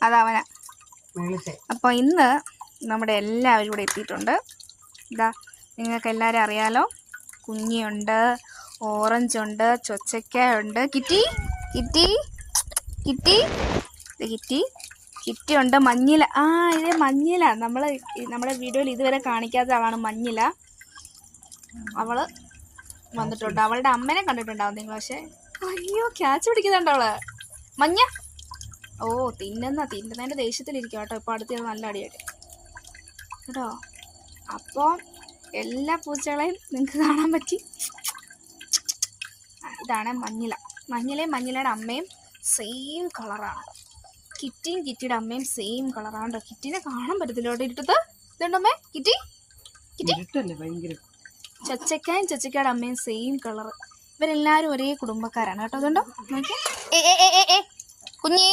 അതവനാ. അപ്പോൾ ഇന്ന് നമ്മുടെ എല്ലാവരും ഇവിടെ എത്തിയിട്ടുണ്ട്. ഇതാ നിങ്ങൾക്ക് എല്ലാവരും അറിയാലോ, കുഞ്ഞിയുണ്ട്, ഓറഞ്ച് ഉണ്ട്, ചൊച്ചക്ക ഉണ്ട്, kitty kitty kitty kitty kitty ഉണ്ട്, മഞ്ഞില. ഇത് മഞ്ഞില. നമ്മുടെ വീഡിയോയിൽ ഇതുവരെ കാണിക്കാത്ത ആളാണ് മഞ്ഞില. അവള് വന്നിട്ടുണ്ട്. അവളുടെ അമ്മനെ കണ്ടിട്ടുണ്ടാവും നിങ്ങൾ. പക്ഷെ അയ്യോ, ക്യാച്ച് പിടിക്കുന്നുണ്ട് അവള്. മഞ്ഞ തിന്നുന്നതിൻ്റെ ദേഷ്യത്തിലിരിക്കും കേട്ടോ. ഇപ്പോൾ അടുത്ത് നല്ല അടിയായിട്ട് കേട്ടോ. അപ്പോൾ എല്ലാ പൂച്ചകളെയും നിങ്ങൾക്ക് കാണാൻ പറ്റി. ഇതാണ് മഞ്ഞില. മഞ്ഞിലയുടെ അമ്മയും സെയിം കളറാണ്. കിറ്റിയും കിറ്റിയുടെ അമ്മയും സെയിം കളറാണ്. കിറ്റിനെ കാണാൻ പറ്റത്തില്ല കേട്ടോ ഇരുട്ടത്ത്. ഇതുണ്ടമ്മേ കിറ്റി കിറ്റി. ചൊച്ചക്കയുടെ അമ്മയും സെയിം കളർ. ഇവരെല്ലാവരും ഒരേ കുടുംബക്കാരാണ് കേട്ടോ. അതുകൊണ്ടോ നോക്കിയേ കുഞ്ഞി